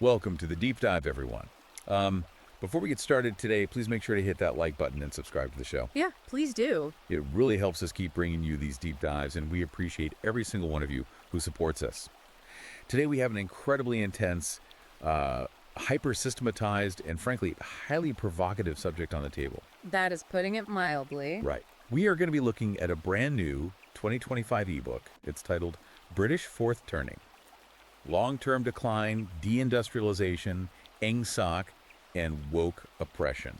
Welcome to the deep dive, everyone. Before we get started today, please make sure to hit that like button and subscribe to the show. Yeah, please do. It really helps us keep bringing you these deep dives, and we appreciate every single one of you who supports us. Today we have an incredibly intense, hyper-systematized, and frankly, highly provocative subject on the table. That is putting it mildly. Right. We are going to be looking at a brand new 2025 ebook. It's titled British Fourth Turning: Long-Term Decline, Deindustrialization, Engsoc, and Woke Oppression.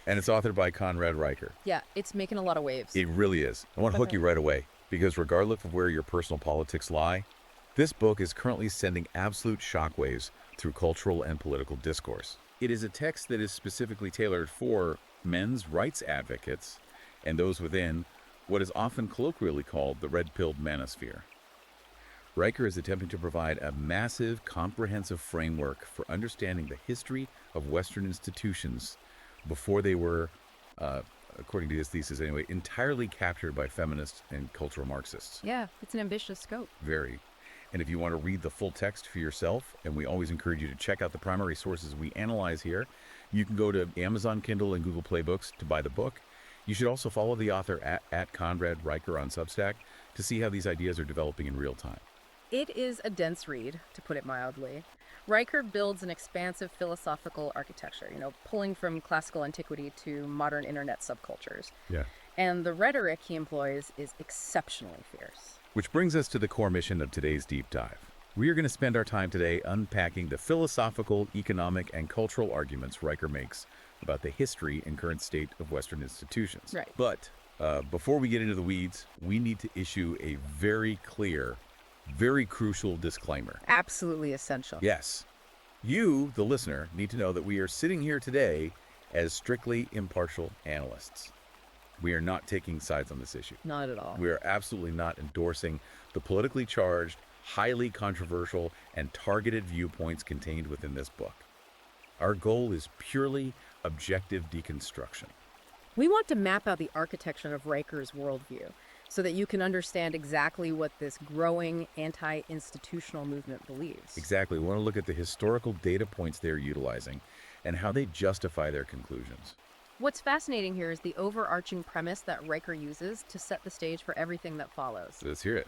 And it's authored by Conrad Riker. Yeah, it's making a lot of waves. It really is. I want to hook you right away, because regardless of where your personal politics lie, this book is currently sending absolute shockwaves through cultural and political discourse. It is a text that is specifically tailored for men's rights advocates and those within what is often colloquially called the red-pilled manosphere. Riker is attempting to provide a massive, comprehensive framework for understanding the history of Western institutions before they were, according to his thesis anyway, entirely captured by feminists and cultural Marxists. Yeah, it's an ambitious scope. Very. And if you want to read the full text for yourself, and we always encourage you to check out the primary sources we analyze here, you can go to Amazon Kindle and Google Play Books to buy the book. You should also follow the author at Conrad Riker on Substack to see how these ideas are developing in real time. It is a dense read, to put it mildly. Riker builds an expansive philosophical architecture, pulling from classical antiquity to modern internet subcultures. Yeah. And the rhetoric he employs is exceptionally fierce. Which brings us to the core mission of today's deep dive. We are going to spend our time today unpacking the philosophical, economic, and cultural arguments Riker makes about the history and current state of Western institutions. Right. But before we get into the weeds, we need to issue a very clear, very crucial disclaimer. Absolutely essential. Yes. You, the listener, need to know that we are sitting here today as strictly impartial analysts. We are not taking sides on this issue. Not at all. We are absolutely not endorsing the politically charged, highly controversial, and targeted viewpoints contained within this book. Our goal is purely objective deconstruction. We want to map out the architecture of Riker's worldview so that you can understand exactly what this growing anti-institutional movement believes. Exactly. We want to look at the historical data points they're utilizing and how they justify their conclusions. What's fascinating here is the overarching premise that Riker uses to set the stage for everything that follows. Let's hear it.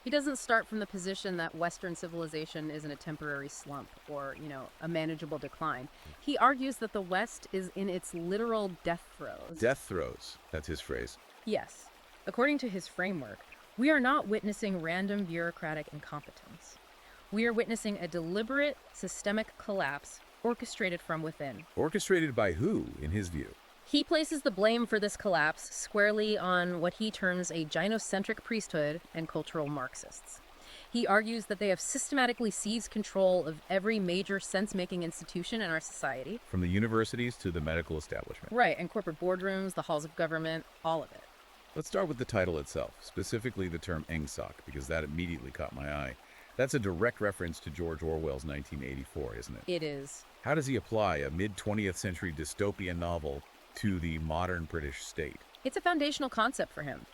He doesn't start from the position that Western civilization is in a temporary slump or, a manageable decline. He argues that the West is in its literal death throes. Death throes. That's his phrase. Yes. According to his framework, we are not witnessing random bureaucratic incompetence. We are witnessing a deliberate, systemic collapse orchestrated from within. Orchestrated by who, in his view? He places the blame for this collapse squarely on what he terms a gynocentric priesthood and cultural Marxists. He argues that they have systematically seized control of every major sense-making institution in our society. From the universities to the medical establishment. Right, and corporate boardrooms, the halls of government, all of it. Let's start with the title itself, specifically the term Engsoc, because that immediately caught my eye. That's a direct reference to George Orwell's 1984, isn't it? It is. How does he apply a mid-20th century dystopian novel to the modern British state? It's a foundational concept for him.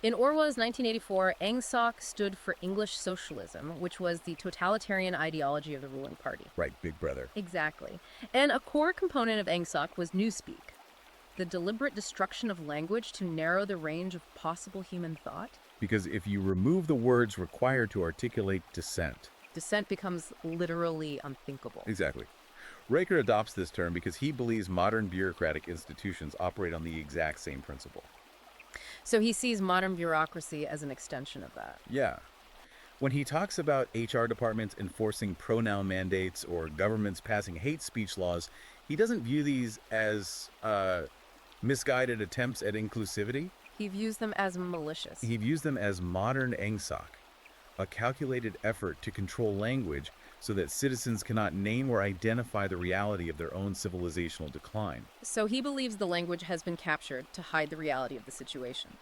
In Orwell's 1984, Engsoc stood for English socialism, which was the totalitarian ideology of the ruling party. Right, Big Brother. Exactly. And a core component of Engsoc was newspeak, the deliberate destruction of language to narrow the range of possible human thought. Because if you remove the words required to articulate dissent becomes literally unthinkable. Exactly. Riker adopts this term because he believes modern bureaucratic institutions operate on the exact same principle. So he sees modern bureaucracy as an extension of that. Yeah. When he talks about HR departments enforcing pronoun mandates or governments passing hate speech laws, he doesn't view these as misguided attempts at inclusivity. He views them as malicious. He views them as modern Engsoc, a calculated effort to control language so that citizens cannot name or identify the reality of their own civilizational decline. So he believes the language has been captured to hide the reality of the situation.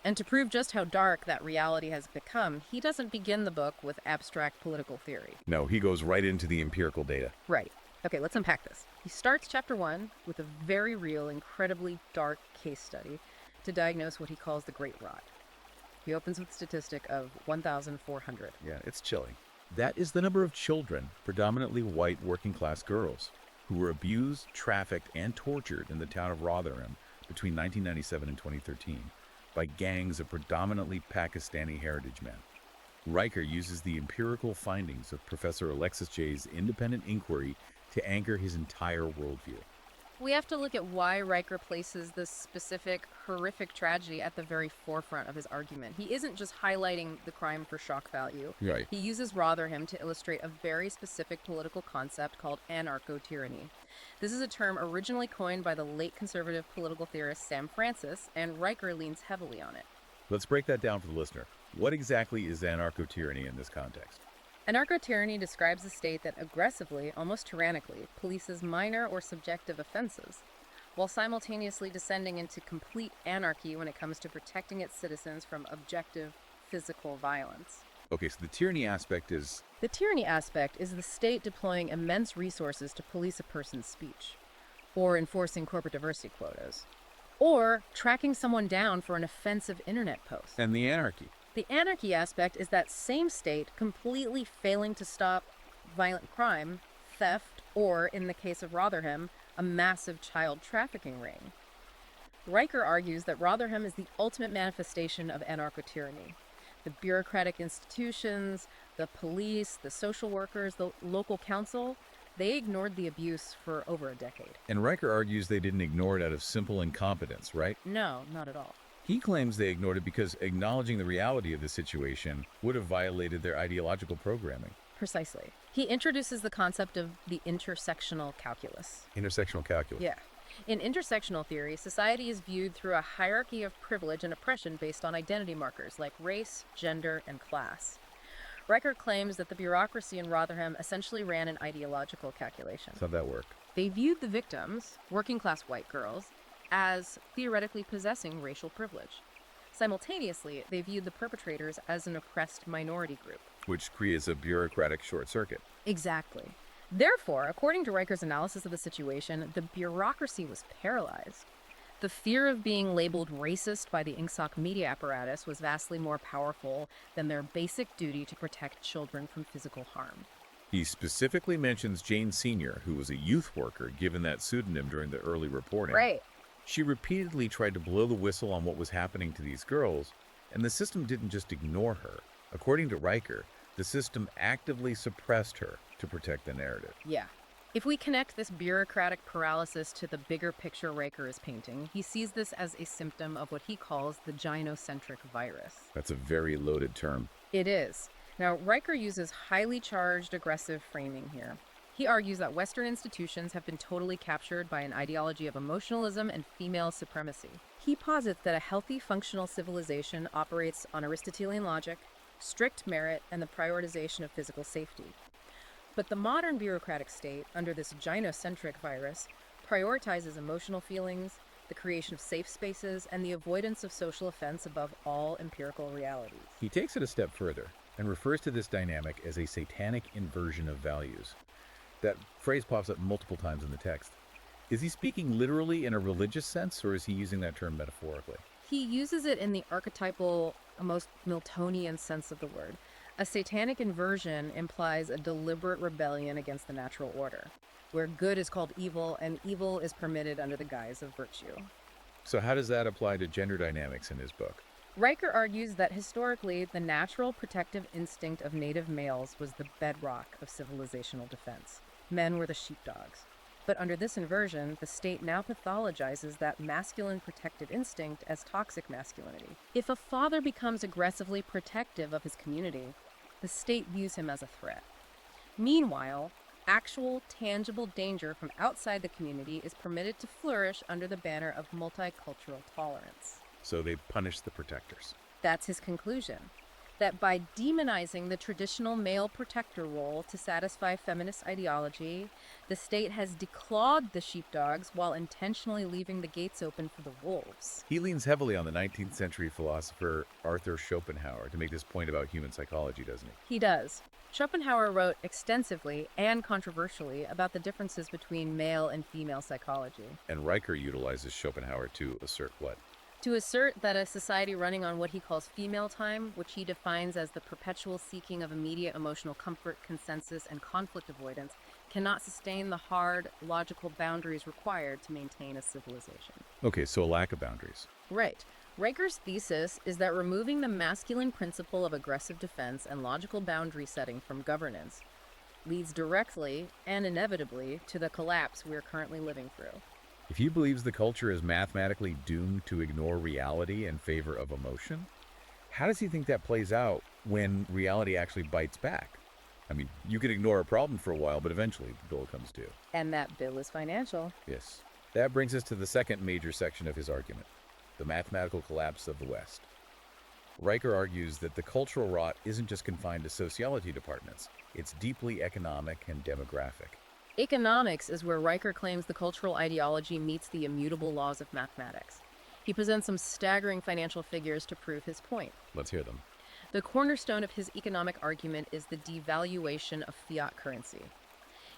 And to prove just how dark that reality has become, he doesn't begin the book with abstract political theory. No, he goes right into the empirical data. Right. Okay, let's unpack this. He starts chapter 1 with a very real, incredibly dark case study to diagnose what he calls the Great Rot. He opens with a statistic of 1,400. Yeah, it's chilling. That is the number of children, predominantly white working-class girls, who were abused, trafficked, and tortured in the town of Rotherham between 1997 and 2013 by gangs of predominantly Pakistani heritage men. Riker uses the empirical findings of Professor Alexis Jay's independent inquiry to anchor his entire worldview. We have to look at why Riker places this specific, horrific tragedy at the very forefront of his argument. He isn't just highlighting the crime for shock value. Right. He uses Rotherham to illustrate a very specific political concept called anarcho-tyranny. This is a term originally coined by the late conservative political theorist Sam Francis, and Riker leans heavily on it. Let's break that down for the listener. What exactly is anarcho-tyranny in this context? Anarcho-tyranny describes a state that aggressively, almost tyrannically, polices minor or subjective offenses, while simultaneously descending into complete anarchy when it comes to protecting its citizens from objective physical violence. Okay, so the tyranny aspect is... The tyranny aspect is the state deploying immense resources to police a person's speech, or enforcing corporate diversity quotas, or tracking someone down for an offensive internet post. And the anarchy. The anarchy aspect is that same state completely failing to stop violent crime, theft, or, in the case of Rotherham, a massive child trafficking ring. Riker argues that Rotherham is the ultimate manifestation of anarcho-tyranny. The bureaucratic institutions, the police, the social workers, the local council, they ignored the abuse for over a decade. And Riker argues they didn't ignore it out of simple incompetence, right? No, not at all. He claims they ignored it because acknowledging the reality of the situation would have violated their ideological programming. Precisely. He introduces the concept of the intersectional calculus. Intersectional calculus. Yeah. In intersectional theory, society is viewed through a hierarchy of privilege and oppression based on identity markers like race, gender, and class. Riker claims that the bureaucracy in Rotherham essentially ran an ideological calculation. How'd that work? They viewed the victims, working-class white girls, as theoretically possessing racial privilege. Simultaneously, they viewed the perpetrators as an oppressed minority group. Which creates a bureaucratic short circuit. Exactly. Therefore, according to Riker's analysis of the situation, the bureaucracy was paralyzed. The fear of being labeled racist by the INGSOC media apparatus was vastly more powerful than their basic duty to protect children from physical harm. He specifically mentions Jane Sr., who was a youth worker given that pseudonym during the early reporting. Right. She repeatedly tried to blow the whistle on what was happening to these girls, and the system didn't just ignore her. According to Riker, the system actively suppressed her to protect the narrative. Yeah. If we connect this bureaucratic paralysis to the bigger picture Riker is painting, he sees this as a symptom of what he calls the gynocentric virus. That's a very loaded term. It is. Now, Riker uses highly charged, aggressive framing here. He argues that Western institutions have been totally captured by an ideology of emotionalism and female supremacy. He posits that a healthy, functional civilization operates on Aristotelian logic, strict merit, and the prioritization of physical safety. But the modern bureaucratic state, under this gynocentric virus, prioritizes emotional feelings, the creation of safe spaces, and the avoidance of social offense above all empirical realities. He takes it a step further and refers to this dynamic as a satanic inversion of values. That phrase pops up multiple times in the text. Is he speaking literally in a religious sense, or is he using that term metaphorically? He uses it in the archetypal, most Miltonian sense of the word. A satanic inversion implies a deliberate rebellion against the natural order, where good is called evil and evil is permitted under the guise of virtue. So how does that apply to gender dynamics in his book? Riker argues that historically, the natural protective instinct of native males was the bedrock of civilizational defense. Men were the sheepdogs. But under this inversion, the state now pathologizes that masculine protective instinct as toxic masculinity. If a father becomes aggressively protective of his community, the state views him as a threat. Meanwhile, actual, tangible danger from outside the community is permitted to flourish under the banner of multicultural tolerance. So they punish the protectors. That's his conclusion. That by demonizing the traditional male protector role to satisfy feminist ideology, the state has declawed the sheepdogs while intentionally leaving the gates open for the wolves. He leans heavily on the 19th century philosopher Arthur Schopenhauer to make this point about human psychology, doesn't he? He does. Schopenhauer wrote extensively and controversially about the differences between male and female psychology. And Riker utilizes Schopenhauer to assert what? To assert that a society running on what he calls female time, which he defines as the perpetual seeking of immediate emotional comfort, consensus, and conflict avoidance, cannot sustain the hard, logical boundaries required to maintain a civilization. Okay, so a lack of boundaries. Right. Riker's thesis is that removing the masculine principle of aggressive defense and logical boundary setting from governance leads directly and inevitably to the collapse we are currently living through. If he believes the culture is mathematically doomed to ignore reality in favor of emotion, how does he think that plays out when reality actually bites back? I mean, you can ignore a problem for a while, but eventually the bill comes due. And that bill is financial. Yes. That brings us to the second major section of his argument, the mathematical collapse of the West. Riker argues that the cultural rot isn't just confined to sociology departments. It's deeply economic and demographic. Economics is where Riker claims the cultural ideology meets the immutable laws of mathematics. He presents some staggering financial figures to prove his point. Let's hear them. The cornerstone of his economic argument is the devaluation of fiat currency.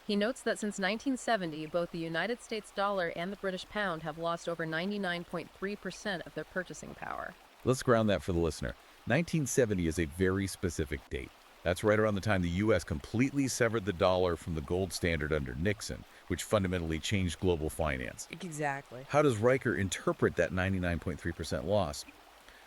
He notes that since 1970, both the United States dollar and the British pound have lost over 99.3% of their purchasing power. Let's ground that for the listener. 1970 is a very specific date. That's right around the time the U.S. completely severed the dollar from the gold standard under Nixon, which fundamentally changed global finance. Exactly. How does Riker interpret that 99.3% loss?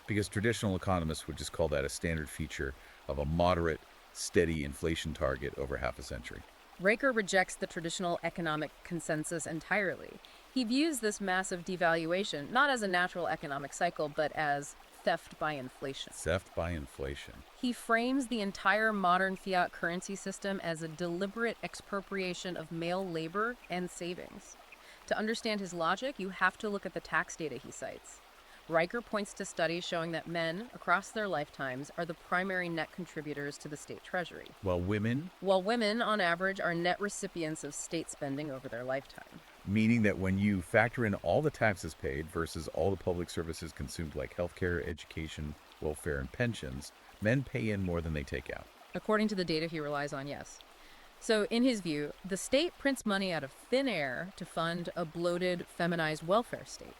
Because traditional economists would just call that a standard feature of a moderate, steady inflation target over half a century. Riker rejects the traditional economic consensus entirely. He views this massive devaluation not as a natural economic cycle, but as theft by inflation. Theft by inflation. He frames the entire modern fiat currency system as a deliberate expropriation of male labor and savings. To understand his logic, you have to look at the tax data he cites. Riker points to studies showing that men, across their lifetimes, are the primary net contributors to the state treasury, While women, on average, are net recipients of state spending over their lifetime. meaning that when you factor in all the taxes paid versus all the public services consumed like healthcare, education, welfare, and pensions, men pay in more than they take out. According to the data he relies on, yes. So, in his view, the state prints money out of thin air to fund a bloated, feminized welfare state.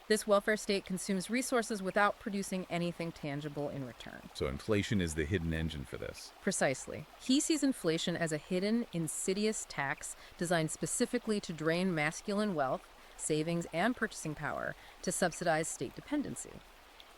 This welfare state consumes resources without producing anything tangible in return. So inflation is the hidden engine for this. Precisely. He sees inflation as a hidden, insidious tax designed specifically to drain masculine wealth, savings, and purchasing power to subsidize state dependency.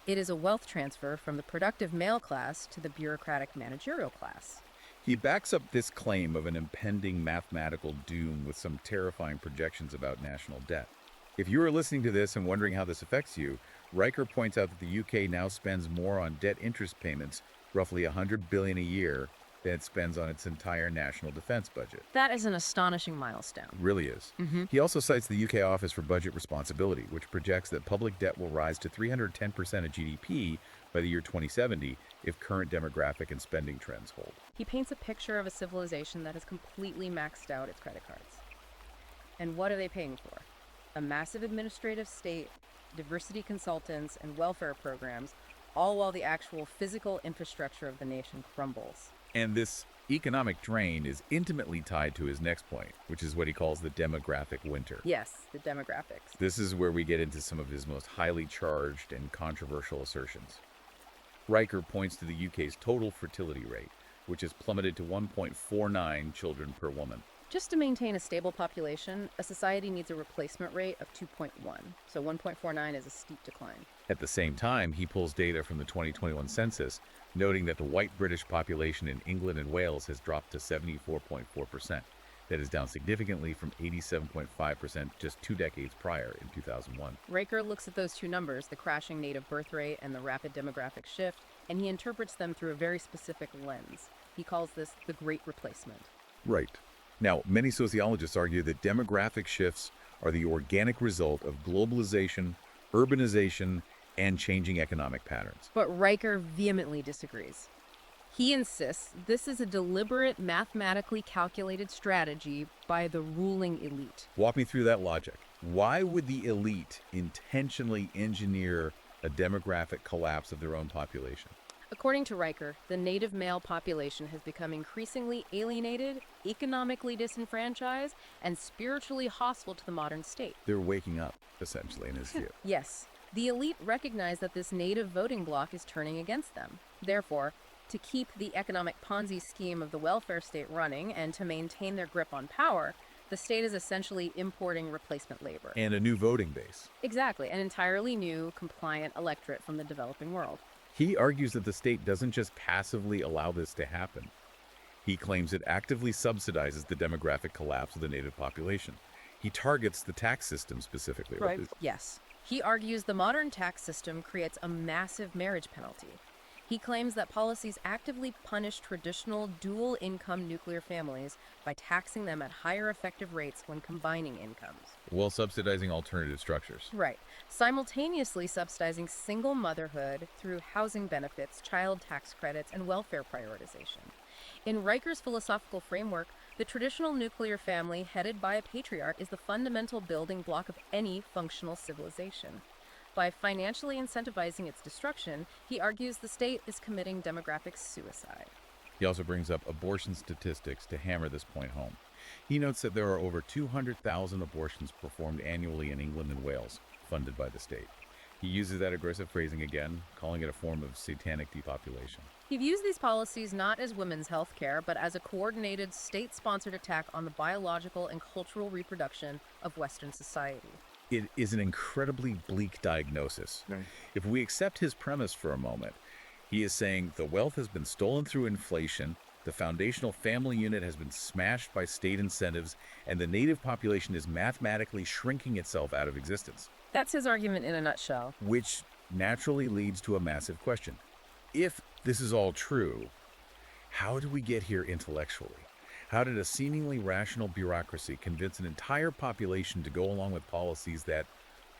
It is a wealth transfer from the productive male class to the bureaucratic managerial class. He backs up this claim of an impending mathematical doom with some terrifying projections about national debt. If you are listening to this and wondering how this affects you, Riker points out that the UK now spends more on debt interest payments, roughly $100 billion a year, than it spends on its entire national defense budget. That is an astonishing milestone. Really is. He also cites the UK Office for Budget Responsibility, which projects that public debt will rise to 310% of GDP by the year 2070 if current demographic and spending trends hold. He paints a picture of a civilization that has completely maxed out its credit cards. And what are they paying for? A massive administrative state, diversity consultants, and welfare programs, all while the actual physical infrastructure of the nation crumbles. And this economic drain is intimately tied to his next point, which is what he calls the demographic winter. Yes, the demographics. This is where we get into some of his most highly charged and controversial assertions. Riker points to the UK's total fertility rate, which has plummeted to 1.49 children per woman. Just to maintain a stable population, a society needs a replacement rate of 2.1, so 1.49 is a steep decline. At the same time, he pulls data from the 2021 census, noting that the white British population in England and Wales has dropped to 74.4%. That is down significantly from 87.5% just 2 decades prior in 2001. Riker looks at those two numbers, the crashing native birth rate and the rapid demographic shift, and he interprets them through a very specific lens. He calls this the Great Replacement. Right. Now, many sociologists argue that demographic shifts are the organic result of globalization, urbanization, and changing economic patterns. But Riker vehemently disagrees. He insists this is a deliberate, mathematically calculated strategy by the ruling elite. Walk me through that logic. Why would the elite intentionally engineer a demographic collapse of their own population? According to Riker, the native male population has become increasingly alienated, economically disenfranchised, and spiritually hostile to the modern state. They're waking up, essentially, in his view. Yes, The elite recognize that this native voting bloc is turning against them. Therefore, to keep the economic Ponzi scheme of the welfare state running and to maintain their grip on power, the state is essentially importing replacement labor. And a new voting base. Exactly, an entirely new, compliant electorate from the developing world. He argues that the state doesn't just passively allow this to happen. He claims it actively subsidizes the demographic collapse of the native population. He targets the tax system specifically. Right. Yes. He argues the modern tax system creates a massive marriage penalty. He claims that policies actively punish traditional dual-income nuclear families by taxing them at higher effective rates when combining incomes. While subsidizing alternative structures. Right. Simultaneously subsidizing single motherhood through housing benefits, child tax credits, and welfare prioritization. In Riker's philosophical framework, the traditional nuclear family headed by a patriarch is the fundamental building block of any functional civilization. By financially incentivizing its destruction, he argues the state is committing demographic suicide. He also brings up abortion statistics to hammer this point home. He notes that there are over 200,000 abortions performed annually in England and Wales, funded by the state. He uses that aggressive phrasing again, calling it a form of satanic depopulation. He views these policies not as women's health care, but as a coordinated, state-sponsored attack on the biological and cultural reproduction of Western society. It is an incredibly bleak diagnosis. Right. If we accept his premise for a moment, he is saying the wealth has been stolen through inflation, the foundational family unit has been smashed by state incentives, and the native population is mathematically shrinking itself out of existence. That's his argument in a nutshell. Which naturally leads to a massive question. If this is all true, how did we get here intellectually? How did a seemingly rational bureaucracy convince an entire population to go along with policies that,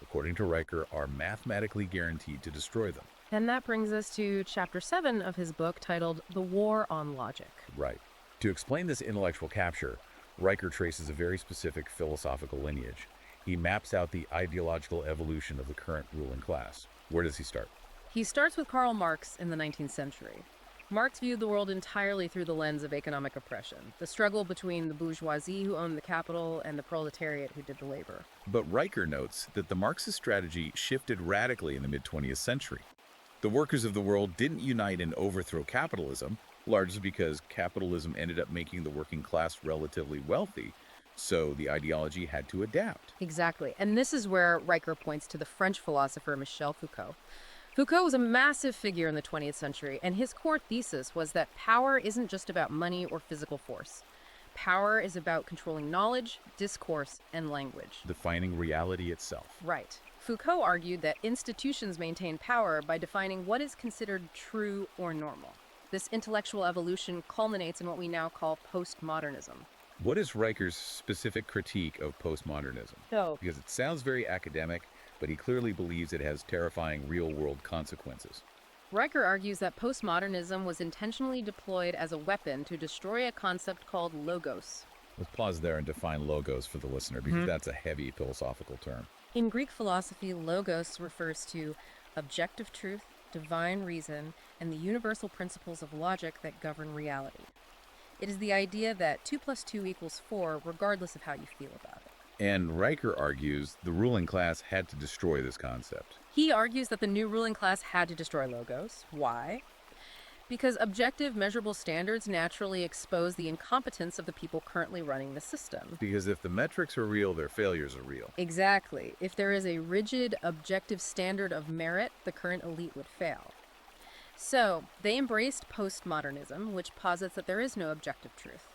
according to Riker, are mathematically guaranteed to destroy them? And that brings us to chapter 7 of his book titled The War on Logic. Right. To explain this intellectual capture, Riker traces a very specific philosophical lineage. He maps out the ideological evolution of the current ruling class. Where does he start? He starts with Karl Marx in the 19th century. Marx viewed the world entirely through the lens of economic oppression, the struggle between the bourgeoisie who owned the capital and the proletariat who did the labor. But Riker notes that the Marxist strategy shifted radically in the mid-20th century. The workers of the world didn't unite and overthrow capitalism, largely because capitalism ended up making the working class relatively wealthy, so the ideology had to adapt. Exactly. And this is where Riker points to the French philosopher Michel Foucault. Foucault was a massive figure in the 20th century, and his core thesis was that power isn't just about money or physical force. Power is about controlling knowledge, discourse, and language. Defining reality itself. Right. Foucault argued that institutions maintain power by defining what is considered true or normal. This intellectual evolution culminates in what we now call postmodernism. What is Riker's specific critique of postmodernism? So, Because it sounds very academic, but he clearly believes it has terrifying real-world consequences. Riker argues that postmodernism was intentionally deployed as a weapon to destroy a concept called logos. Let's pause there and define logos for the listener, because that's a heavy philosophical term. In Greek philosophy, logos refers to objective truth, divine reason, and the universal principles of logic that govern reality. It is the idea that 2 + 2 = 4, regardless of how you feel about it. And Riker argues the ruling class had to destroy this concept. He argues that the new ruling class had to destroy logos. Why? Because objective, measurable standards naturally expose the incompetence of the people currently running the system. Because if the metrics are real, their failures are real. Exactly. If there is a rigid, objective standard of merit, the current elite would fail. So, they embraced postmodernism, which posits that there is no objective truth.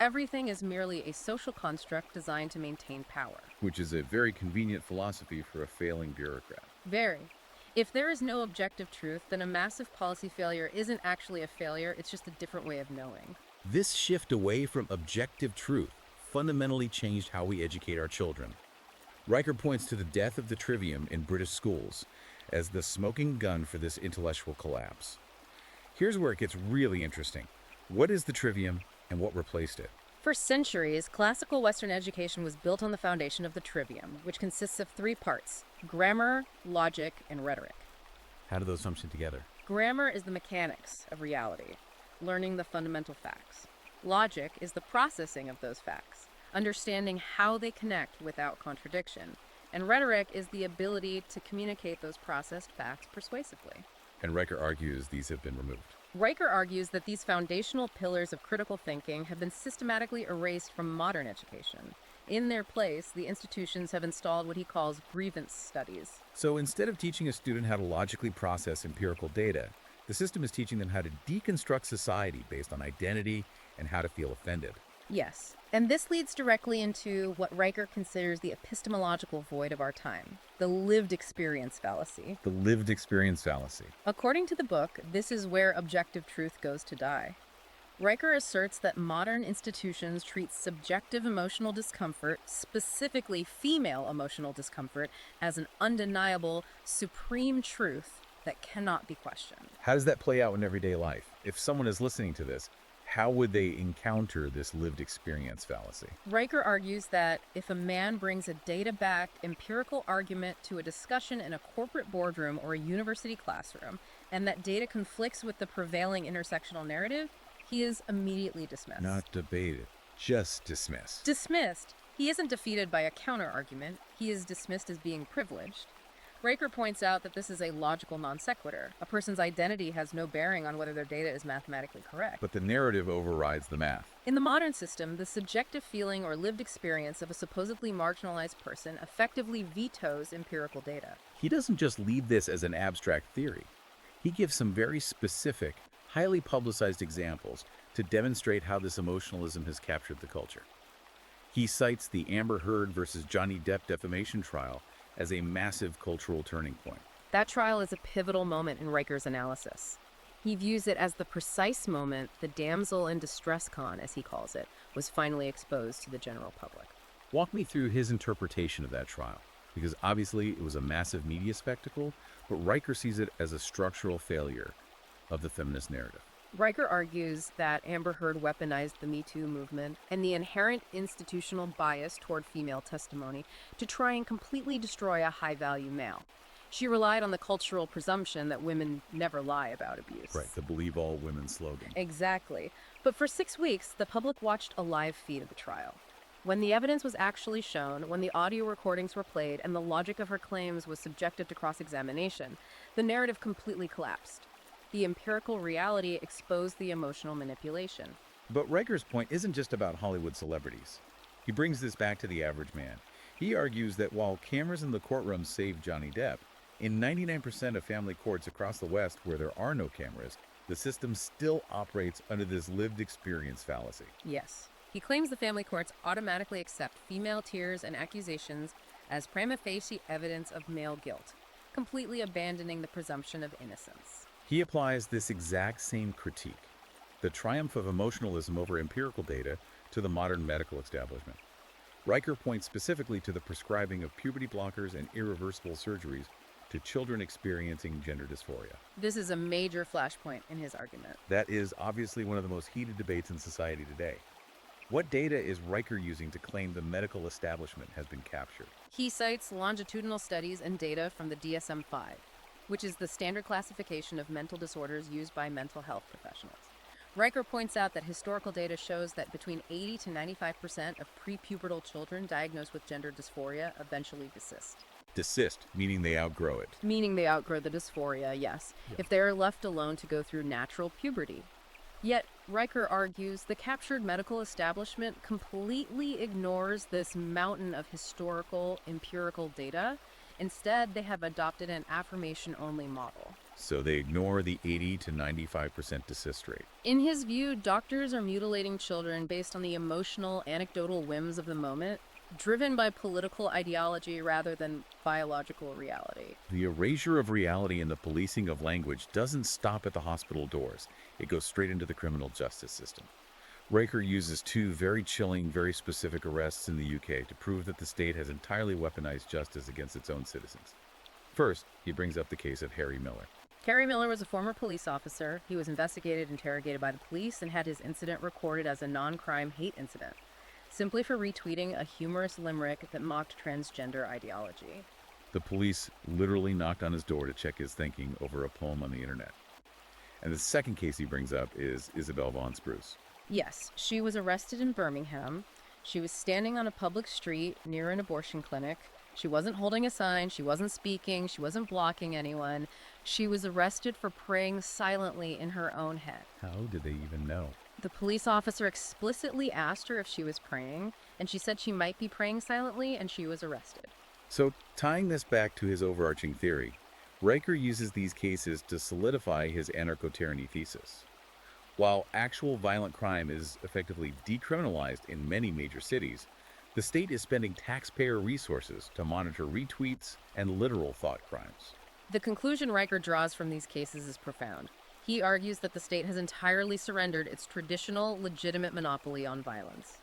Everything is merely a social construct designed to maintain power. Which is a very convenient philosophy for a failing bureaucrat. Very. If there is no objective truth, then a massive policy failure isn't actually a failure, it's just a different way of knowing. This shift away from objective truth fundamentally changed how we educate our children. Riker points to the death of the trivium in British schools as the smoking gun for this intellectual collapse. Here's where it gets really interesting. What is the trivium and what replaced it? For centuries, classical Western education was built on the foundation of the trivium, which consists of 3 parts: grammar, logic, and rhetoric. How do those function together? Grammar is the mechanics of reality, learning the fundamental facts. Logic is the processing of those facts, understanding how they connect without contradiction. And rhetoric is the ability to communicate those processed facts persuasively. And Riker argues these have been removed. Riker argues that these foundational pillars of critical thinking have been systematically erased from modern education. In their place, the institutions have installed what he calls grievance studies. So instead of teaching a student how to logically process empirical data, the system is teaching them how to deconstruct society based on identity and how to feel offended. Yes, and this leads directly into what Riker considers the epistemological void of our time, the lived experience fallacy. The lived experience fallacy. According to the book, this is where objective truth goes to die. Riker asserts that modern institutions treat subjective emotional discomfort, specifically female emotional discomfort, as an undeniable, supreme truth that cannot be questioned. How does that play out in everyday life? If someone is listening to this, how would they encounter this lived experience fallacy? Riker argues that if a man brings a data-backed empirical argument to a discussion in a corporate boardroom or a university classroom, and that data conflicts with the prevailing intersectional narrative, he is immediately dismissed. Not debated, just dismissed. Dismissed. He isn't defeated by a counter-argument. He is dismissed as being privileged. Riker points out that this is a logical non sequitur. A person's identity has no bearing on whether their data is mathematically correct. But the narrative overrides the math. In the modern system, the subjective feeling or lived experience of a supposedly marginalized person effectively vetoes empirical data. He doesn't just leave this as an abstract theory. He gives some very specific, highly publicized examples to demonstrate how this emotionalism has captured the culture. He cites the Amber Heard versus Johnny Depp defamation trial as a massive cultural turning point. That trial is a pivotal moment in Riker's analysis. He views it as the precise moment the damsel in distress con, as he calls it, was finally exposed to the general public. Walk me through his interpretation of that trial, because obviously it was a massive media spectacle, but Riker sees it as a structural failure of the feminist narrative. Riker argues that Amber Heard weaponized the Me Too movement and the inherent institutional bias toward female testimony to try and completely destroy a high-value male. She relied on the cultural presumption that women never lie about abuse. Right, the believe all women slogan. Exactly. But for 6 weeks, the public watched a live feed of the trial. When the evidence was actually shown, when the audio recordings were played, and the logic of her claims was subjected to cross-examination, the narrative completely collapsed. The empirical reality exposed the emotional manipulation. But Riker's point isn't just about Hollywood celebrities. He brings this back to the average man. He argues that while cameras in the courtroom saved Johnny Depp, in 99% of family courts across the West where there are no cameras, the system still operates under this lived experience fallacy. Yes. He claims the family courts automatically accept female tears and accusations as prima facie evidence of male guilt, completely abandoning the presumption of innocence. He applies this exact same critique, the triumph of emotionalism over empirical data, to the modern medical establishment. Riker points specifically to the prescribing of puberty blockers and irreversible surgeries to children experiencing gender dysphoria. This is a major flashpoint in his argument. That is obviously one of the most heated debates in society today. What data is Riker using to claim the medical establishment has been captured? He cites longitudinal studies and data from the DSM-5, which is the standard classification of mental disorders used by mental health professionals. Riker points out that historical data shows that between 80 to 95% of prepubertal children diagnosed with gender dysphoria eventually desist. Desist, meaning they outgrow it. Meaning they outgrow the dysphoria, yes, if they are left alone to go through natural puberty. Yet, Riker argues the captured medical establishment completely ignores this mountain of historical, empirical data. Instead, they have adopted an affirmation-only model. So they ignore the 80 to 95% desist rate. In his view, doctors are mutilating children based on the emotional, anecdotal whims of the moment, driven by political ideology rather than biological reality. The erasure of reality and the policing of language doesn't stop at the hospital doors. It goes straight into the criminal justice system. Riker uses two very chilling, very specific arrests in the UK to prove that the state has entirely weaponized justice against its own citizens. First, he brings up the case of Harry Miller. Harry Miller was a former police officer. He was investigated, interrogated by the police, and had his incident recorded as a non-crime hate incident, simply for retweeting a humorous limerick that mocked transgender ideology. The police literally knocked on his door to check his thinking over a poem on the internet. And the second case he brings up is Isabel Von Spruce. Yes, she was arrested in Birmingham. She was standing on a public street near an abortion clinic She wasn't holding a sign, she wasn't speaking, she wasn't blocking anyone. She was arrested for praying silently in her own head. How did they even know? The police officer explicitly asked her if she was praying, and she said she might be praying silently, and she was arrested. So, tying this back to his overarching theory, Riker uses these cases to solidify his anarcho-tyranny thesis. While actual violent crime is effectively decriminalized in many major cities, the state is spending taxpayer resources to monitor retweets and literal thought crimes. The conclusion Riker draws from these cases is profound. He argues that the state has entirely surrendered its traditional, legitimate monopoly on violence.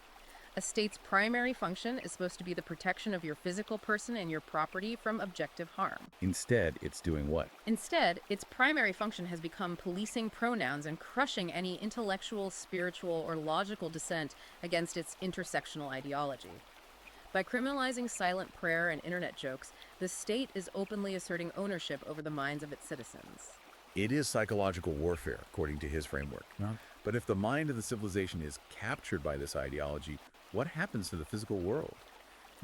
A state's primary function is supposed to be the protection of your physical person and your property from objective harm. Instead, it's doing what? Instead, its primary function has become policing pronouns and crushing any intellectual, spiritual, or logical dissent against its intersectional ideology. By criminalizing silent prayer and internet jokes, the state is openly asserting ownership over the minds of its citizens. It is psychological warfare, according to his framework. But if the mind of the civilization is captured by this ideology, what happens to the physical world?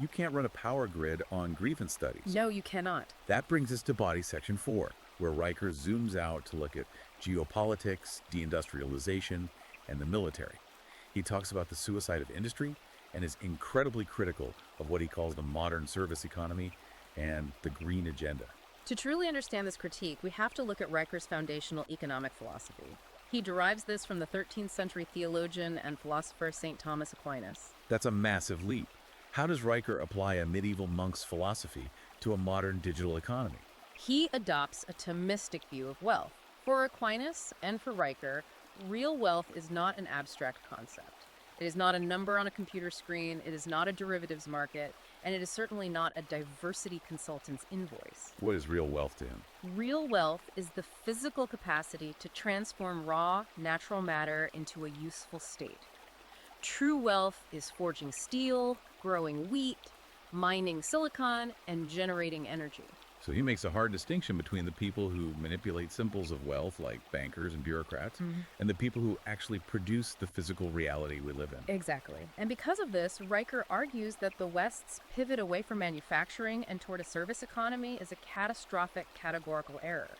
You can't run a power grid on grievance studies. No, you cannot. That brings us to Body Section 4, where Riker zooms out to look at geopolitics, deindustrialization, and the military. He talks about the suicide of industry and is incredibly critical of what he calls the modern service economy and the green agenda. To truly understand this critique, we have to look at Riker's foundational economic philosophy. He derives this from the 13th century theologian and philosopher St. Thomas Aquinas. That's a massive leap. How does Riker apply a medieval monk's philosophy to a modern digital economy? He adopts a Thomistic view of wealth. For Aquinas and for Riker, real wealth is not an abstract concept. It is not a number on a computer screen, it is not a derivatives market, and it is certainly not a diversity consultant's invoice. What is real wealth to him? Real wealth is the physical capacity to transform raw, natural matter into a useful state. True wealth is forging steel, growing wheat, mining silicon, and generating energy. So he makes a hard distinction between the people who manipulate symbols of wealth, like bankers and bureaucrats, and the people who actually produce the physical reality we live in. Exactly. And because of this, Riker argues that the West's pivot away from manufacturing and toward a service economy is a catastrophic categorical error.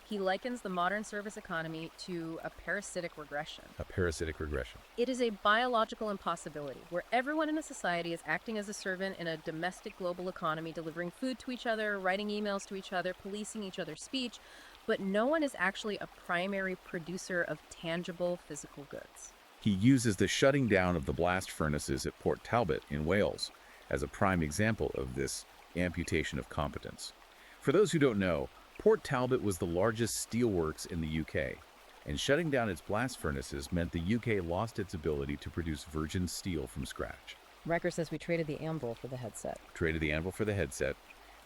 He likens the modern service economy to a parasitic regression. A parasitic regression. It is a biological impossibility where everyone in a society is acting as a servant in a domestic global economy, delivering food to each other, writing emails to each other, policing each other's speech, but no one is actually a primary producer of tangible physical goods. He uses the shutting down of the blast furnaces at Port Talbot in Wales as a prime example of this amputation of competence. For those who don't know, Port Talbot was the largest steelworks in the UK, and shutting down its blast furnaces meant the UK lost its ability to produce virgin steel from scratch. Riker says we traded the anvil for the headset. Traded the anvil for the headset,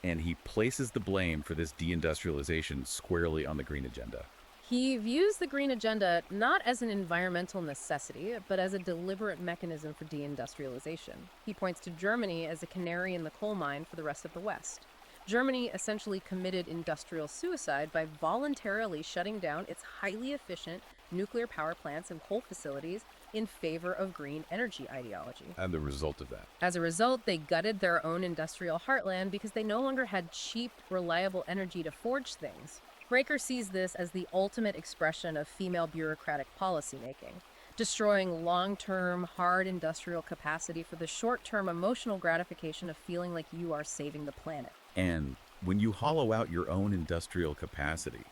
and he places the blame for this deindustrialization squarely on the green agenda. He views the green agenda not as an environmental necessity, but as a deliberate mechanism for deindustrialization. He points to Germany as a canary in the coal mine for the rest of the West. Germany essentially committed industrial suicide by voluntarily shutting down its highly efficient nuclear power plants and coal facilities in favor of green energy ideology. And the result of that? As a result, they gutted their own industrial heartland because they no longer had cheap, reliable energy to forge things. Riker sees this as the ultimate expression of female bureaucratic policymaking, destroying long-term, hard industrial capacity for the short-term emotional gratification of feeling like you are saving the planet. And when you hollow out your own industrial capacity,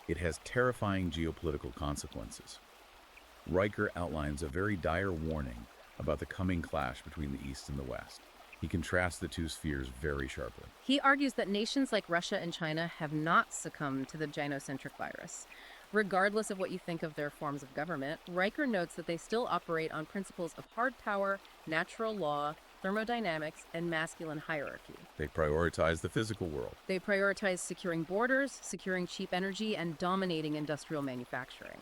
it has terrifying geopolitical consequences. Riker outlines a very dire warning about the coming clash between the East and the West. He contrasts the two spheres very sharply. He argues that nations like Russia and China have not succumbed to the gynocentric virus. Regardless of what you think of their forms of government, Riker notes that they still operate on principles of hard power, natural law, thermodynamics, and masculine hierarchy. They prioritize the physical world. They prioritize securing borders, securing cheap energy, and dominating industrial manufacturing.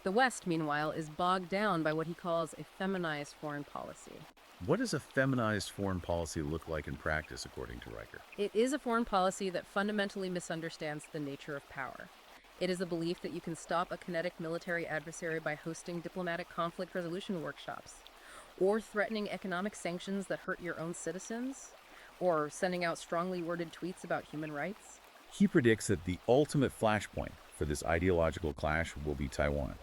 The West, meanwhile, is bogged down by what he calls a feminized foreign policy. What does a feminized foreign policy look like in practice, according to Riker? It is a foreign policy that fundamentally misunderstands the nature of power. It is a belief that you can stop a kinetic military adversary by hosting diplomatic conflict resolution workshops, or threatening economic sanctions that hurt your own citizens, Or sending out strongly worded tweets about human rights? He predicts that the ultimate flashpoint for this ideological clash will be Taiwan.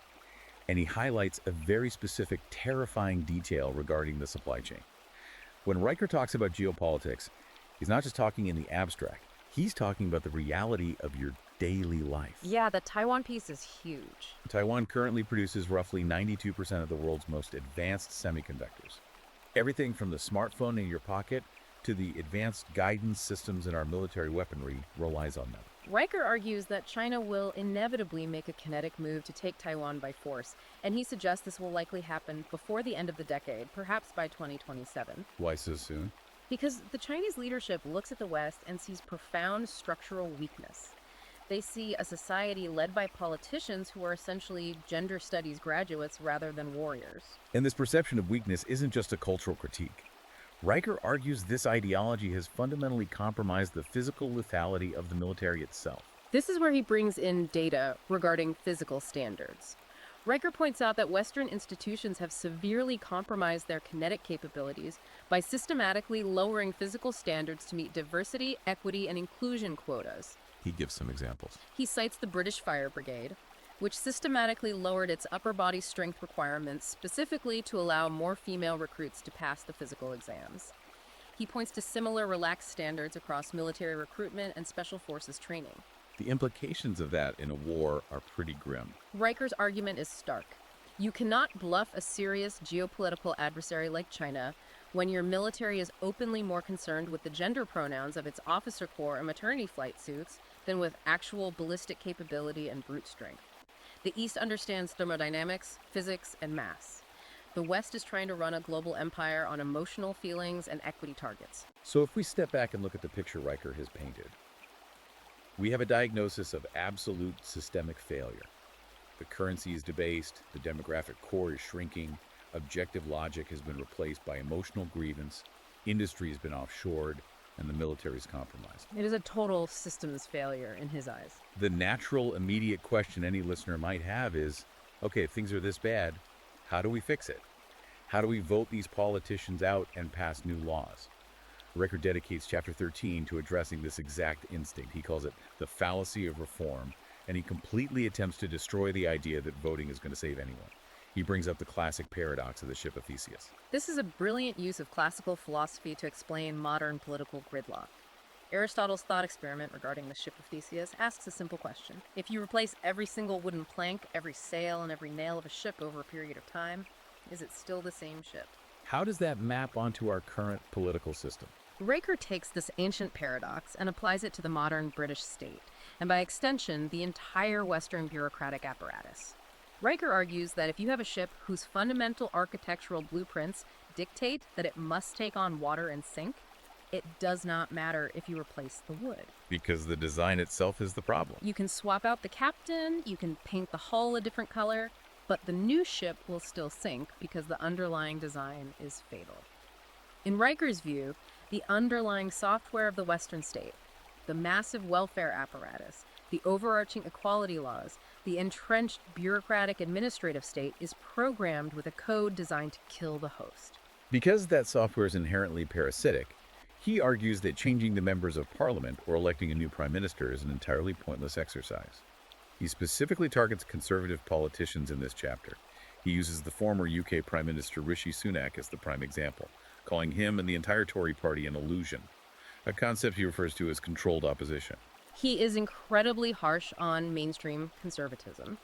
And he highlights a very specific, terrifying detail regarding the supply chain. When Riker talks about geopolitics, he's not just talking in the abstract. He's talking about the reality of your daily life. Yeah, the Taiwan piece is huge. Taiwan currently produces roughly 92% of the world's most advanced semiconductors. Everything from the smartphone in your pocket to the advanced guidance systems in our military weaponry relies on them. Riker argues that China will inevitably make a kinetic move to take Taiwan by force, and he suggests this will likely happen before the end of the decade, perhaps by 2027. Why so soon? Because the Chinese leadership looks at the West and sees profound structural weakness. They see a society led by politicians who are essentially gender studies graduates rather than warriors. And this perception of weakness isn't just a cultural critique. Riker argues this ideology has fundamentally compromised the physical lethality of the military itself. This is where he brings in data regarding physical standards. Riker points out that Western institutions have severely compromised their kinetic capabilities by systematically lowering physical standards to meet diversity, equity, and inclusion quotas. He gives some examples. He cites the British Fire Brigade, which systematically lowered its upper body strength requirements specifically to allow more female recruits to pass the physical exams. He points to similar relaxed standards across military recruitment and special forces training. The implications of that in a war are pretty grim. Riker's argument is stark. You cannot bluff a serious geopolitical adversary like China when your military is openly more concerned with the gender pronouns of its officer corps and maternity flight suits than with actual ballistic capability and brute strength. The East understands thermodynamics, physics, and mass. The West is trying to run a global empire on emotional feelings and equity targets. So if we step back and look at the picture Riker has painted, we have a diagnosis of absolute systemic failure. The currency is debased, the demographic core is shrinking, objective logic has been replaced by emotional grievance, industry has been offshored, and the military is compromised. It is a total systems failure in his eyes. The natural, immediate question any listener might have is, okay, if things are this bad, how do we fix it? How do we vote these politicians out and pass new laws? Riker dedicates chapter 13 to addressing this exact instinct. He calls it the fallacy of reform, and he completely attempts to destroy the idea that voting is going to save anyone. He brings up the classic paradox of the ship of Theseus. This is a brilliant use of classical philosophy to explain modern political gridlock. Aristotle's thought experiment regarding the ship of Theseus asks a simple question. If you replace every single wooden plank, every sail, and every nail of a ship over a period of time, is it still the same ship? How does that map onto our current political system? Riker takes this ancient paradox and applies it to the modern British state, and by extension, the entire Western bureaucratic apparatus. Riker argues that if you have a ship whose fundamental architectural blueprints dictate that it must take on water and sink, it does not matter if you replace the wood. Because the design itself is the problem. You can swap out the captain, you can paint the hull a different color, but the new ship will still sink because the underlying design is fatal. In Riker's view, the underlying software of the Western state, the massive welfare apparatus, the overarching equality laws, the entrenched bureaucratic administrative state is programmed with a code designed to kill the host. Because that software is inherently parasitic, he argues that changing the members of parliament or electing a new prime minister is an entirely pointless exercise. He specifically targets conservative politicians in this chapter. He uses the former UK Prime Minister Rishi Sunak as the prime example, calling him and the entire Tory party an illusion, a concept he refers to as controlled opposition. He is incredibly harsh on mainstream conservatism.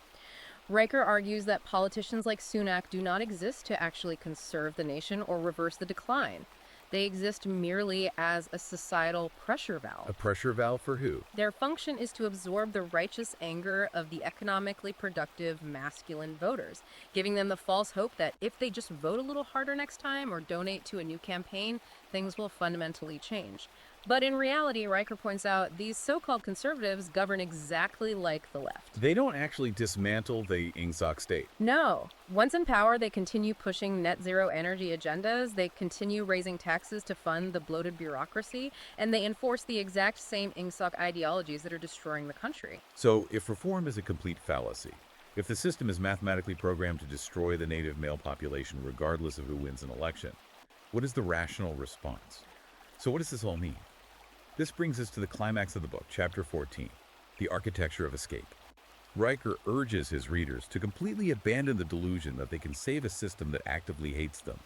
Riker argues that politicians like Sunak do not exist to actually conserve the nation or reverse the decline. They exist merely as a societal pressure valve. A pressure valve for who? Their function is to absorb the righteous anger of the economically productive masculine voters, giving them the false hope that if they just vote a little harder next time or donate to a new campaign, things will fundamentally change. But in reality, Riker points out, these so-called conservatives govern exactly like the left. They don't actually dismantle the Ingsoc state. No. Once in power, they continue pushing net zero energy agendas, they continue raising taxes to fund the bloated bureaucracy, and they enforce the exact same Ingsoc ideologies that are destroying the country. So if reform is a complete fallacy, if the system is mathematically programmed to destroy the native male population regardless of who wins an election, what is the rational response? So what does this all mean? This brings us to the climax of the book, Chapter 14, The Architecture of Escape. Riker urges his readers to completely abandon the delusion that they can save a system that actively hates them.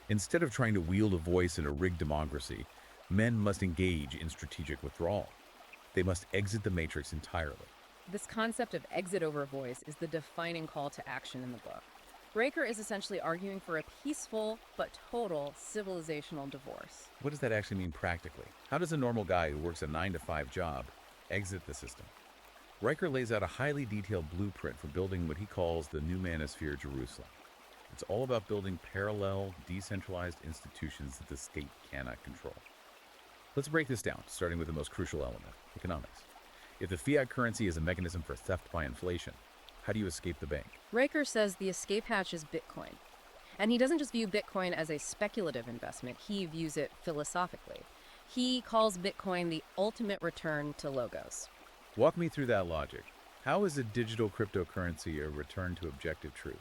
Instead of trying to wield a voice in a rigged democracy, men must engage in strategic withdrawal. They must exit the matrix entirely. This concept of exit over voice is the defining call to action in the book. Riker is essentially arguing for a peaceful but total civilizational divorce. What does that actually mean practically? How does a normal guy who works a 9-to-5 job exit the system? Riker lays out a highly detailed blueprint for building what he calls the new manosphere Jerusalem. It's all about building parallel, decentralized institutions that the state cannot control. Let's break this down, starting with the most crucial element, economics. If the fiat currency is a mechanism for theft by inflation, how do you escape the bank? Riker says the escape hatch is Bitcoin. And he doesn't just view Bitcoin as a speculative investment, he views it philosophically. He calls Bitcoin the ultimate return to logos. Walk me through that logic. How is a digital cryptocurrency a return to objective truth?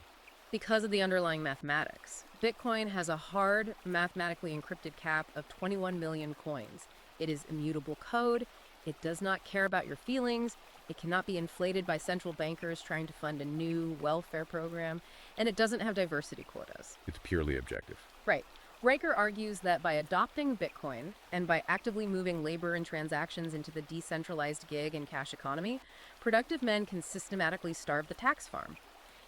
Because of the underlying mathematics. Bitcoin has a hard, mathematically encrypted cap of 21 million coins. It is immutable code. It does not care about your feelings. It cannot be inflated by central bankers trying to fund a new welfare program. And it doesn't have diversity quotas. It's purely objective. Right. Riker argues that by adopting Bitcoin and by actively moving labor and transactions into the decentralized gig and cash economy, productive men can systematically starve the tax farm.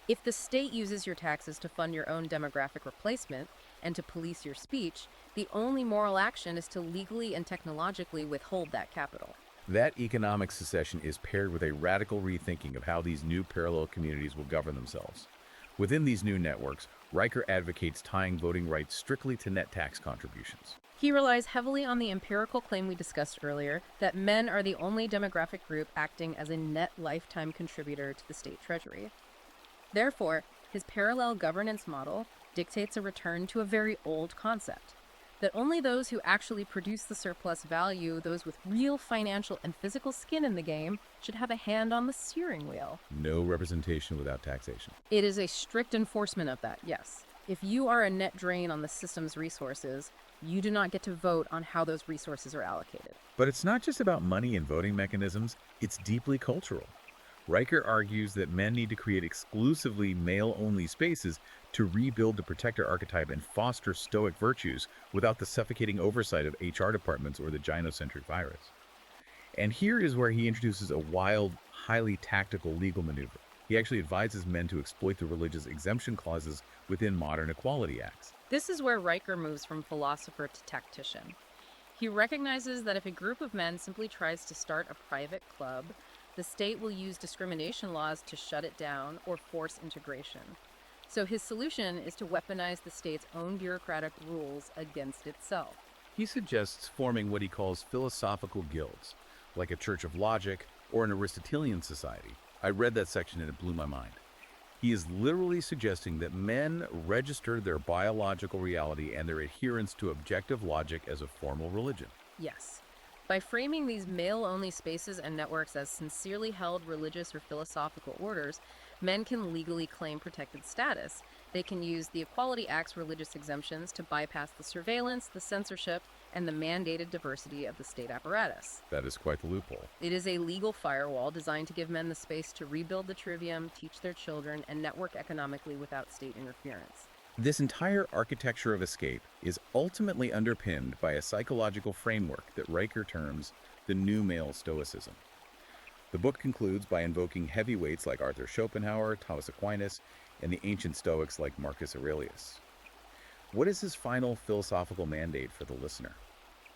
If the state uses your taxes to fund your own demographic replacement and to police your speech, the only moral action is to legally and technologically withhold that capital. That economic secession is paired with a radical rethinking of how these new parallel communities will govern themselves. Within these new networks, Riker advocates tying voting rights strictly to net tax contributions. He relies heavily on the empirical claim we discussed earlier that men are the only demographic group acting as a net lifetime contributor to the state treasury. Therefore, his parallel governance model dictates a return to a very old concept, that only those who actually produce the surplus value, those with real financial and physical skin in the game, should have a hand on the steering wheel. No representation without taxation. It is a strict enforcement of that, yes. If you are a net drain on the system's resources, you do not get to vote on how those resources are allocated. But it's not just about money and voting mechanisms, it's deeply cultural. Riker argues that men need to create exclusively male-only spaces to rebuild the protector archetype and foster stoic virtues without the suffocating oversight of HR departments or the gynocentric virus. And here is where he introduces a wild, highly tactical legal maneuver. He actually advises men to exploit the religious exemption clauses within modern equality acts. This is where Riker moves from philosopher to tactician. He recognizes that if a group of men simply tries to start a private club, the state will use discrimination laws to shut it down or force integration. So his solution is to weaponize the state's own bureaucratic rules against itself. He suggests forming what he calls philosophical guilds, like a church of logic or an Aristotelian society. I read that section and it blew my mind. He is literally suggesting that men register their biological reality and their adherence to objective logic as a formal religion. Yes. By framing these male-only spaces and networks as sincerely held religious or philosophical orders, men can legally claim protected status. They can use the Equality Act's religious exemptions to bypass the surveillance, the censorship, and the mandated diversity of the state apparatus. That is quite the loophole. It is a legal firewall designed to give men the space to rebuild the trivium, teach their children, and network economically without state interference. This entire architecture of escape is ultimately underpinned by a psychological framework that Riker terms the new male stoicism. The book concludes by invoking heavyweights like Arthur Schopenhauer, Thomas Aquinas, and the ancient Stoics like Marcus Aurelius. What is his final philosophical mandate for the listener?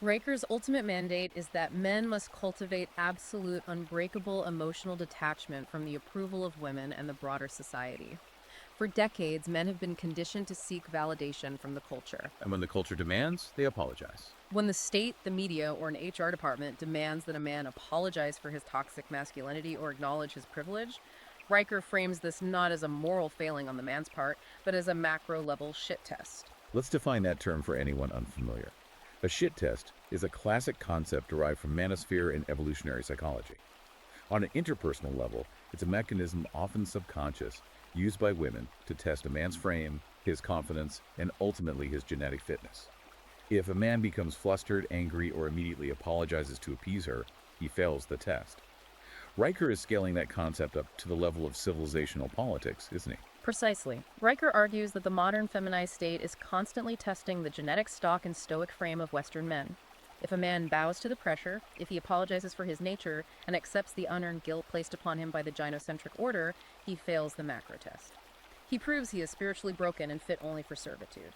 Riker's ultimate mandate is that men must cultivate absolute, unbreakable emotional detachment from the approval of women and the broader society. For decades, men have been conditioned to seek validation from the culture. And when the culture demands, they apologize. When the state, the media, or an HR department demands that a man apologize for his toxic masculinity or acknowledge his privilege, Riker frames this not as a moral failing on the man's part, but as a macro-level shit test. Let's define that term for anyone unfamiliar. A shit test is a classic concept derived from manosphere and evolutionary psychology. On an interpersonal level, it's a mechanism often subconscious used by women to test a man's frame, his confidence, and ultimately his genetic fitness. If a man becomes flustered, angry, or immediately apologizes to appease her, he fails the test. Riker is scaling that concept up to the level of civilizational politics, isn't he? Precisely. Riker argues that the modern feminized state is constantly testing the genetic stock and stoic frame of Western men. If a man bows to the pressure, if he apologizes for his nature, and accepts the unearned guilt placed upon him by the gynocentric order, he fails the macro test. He proves he is spiritually broken and fit only for servitude.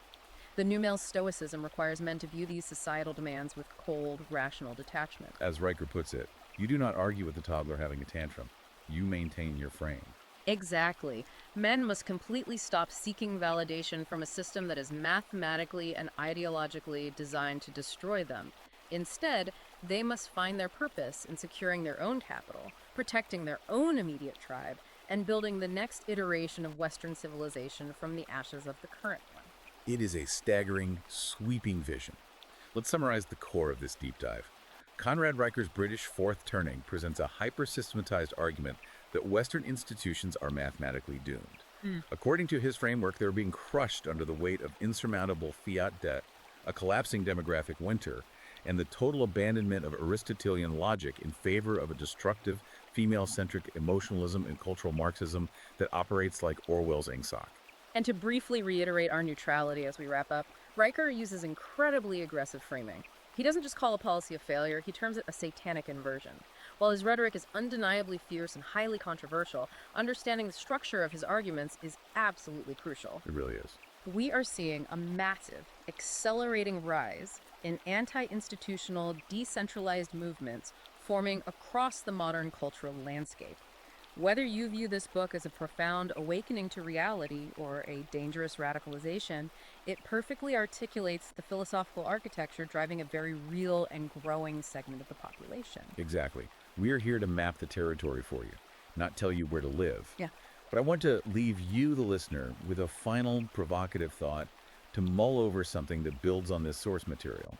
The new male stoicism requires men to view these societal demands with cold, rational detachment. As Riker puts it, you do not argue with the toddler having a tantrum. You maintain your frame. Exactly. Men must completely stop seeking validation from a system that is mathematically and ideologically designed to destroy them. Instead, they must find their purpose in securing their own capital, protecting their own immediate tribe, and building the next iteration of Western civilization from the ashes of the current one. It is a staggering, sweeping vision. Let's summarize the core of this deep dive. Conrad Riker's British Fourth Turning presents a hyper-systematized argument that Western institutions are mathematically doomed. According to his framework, they're being crushed under the weight of insurmountable fiat debt, a collapsing demographic winter, and the total abandonment of Aristotelian logic in favor of a destructive, female-centric emotionalism and cultural Marxism that operates like Orwell's Ingsoc. And to briefly reiterate our neutrality as we wrap up, Riker uses incredibly aggressive framing. He doesn't just call a policy a failure, he terms it a satanic inversion. While his rhetoric is undeniably fierce and highly controversial, understanding the structure of his arguments is absolutely crucial. It really is. We are seeing a massive, accelerating rise in anti-institutional, decentralized movements forming across the modern cultural landscape. Whether you view this book as a profound awakening to reality or a dangerous radicalization, it perfectly articulates the philosophical architecture driving a very real and growing segment of the population. Exactly. We are here to map the territory for you, not tell you where to live. Yeah. But I want to leave you, the listener, with a final provocative thought to mull over something that builds on this source material.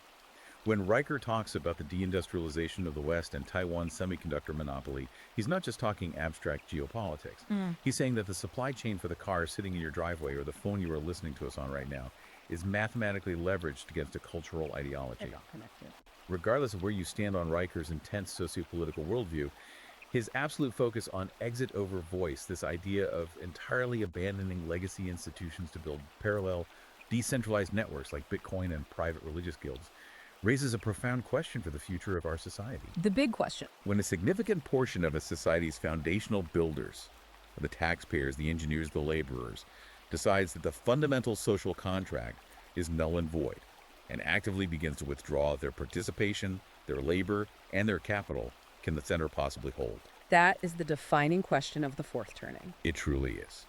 When Riker talks about the deindustrialization of the West and Taiwan's semiconductor monopoly, he's not just talking abstract geopolitics. He's saying that the supply chain for the car sitting in your driveway or the phone you are listening to us on right now is mathematically leveraged against a cultural ideology. It's all connected. Regardless of where you stand on Riker's intense sociopolitical worldview, his absolute focus on exit over voice, this idea of entirely abandoning legacy institutions to build parallel, decentralized networks like Bitcoin and private religious guilds, raises a profound question for the future of our society. The big question. When a significant portion of a society's foundational builders, the taxpayers, the engineers, the laborers, decides that the fundamental social contract is null and void, and actively begins to withdraw their participation, their labor, and their capital, can the center possibly hold? That is the defining question of the fourth turning. It truly is.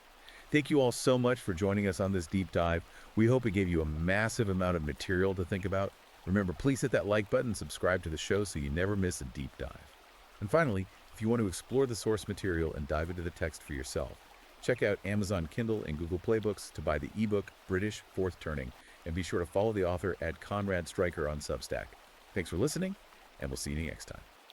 Thank you all so much for joining us on this deep dive. We hope it gave you a massive amount of material to think about. Remember, please hit that like button and subscribe to the show so you never miss a deep dive. And finally, if you want to explore the source material and dive into the text for yourself, check out Amazon Kindle and Google Play Books to buy the ebook British Fourth Turning, and be sure to follow the author at Conrad Stryker on Substack. Thanks for listening, and we'll see you next time.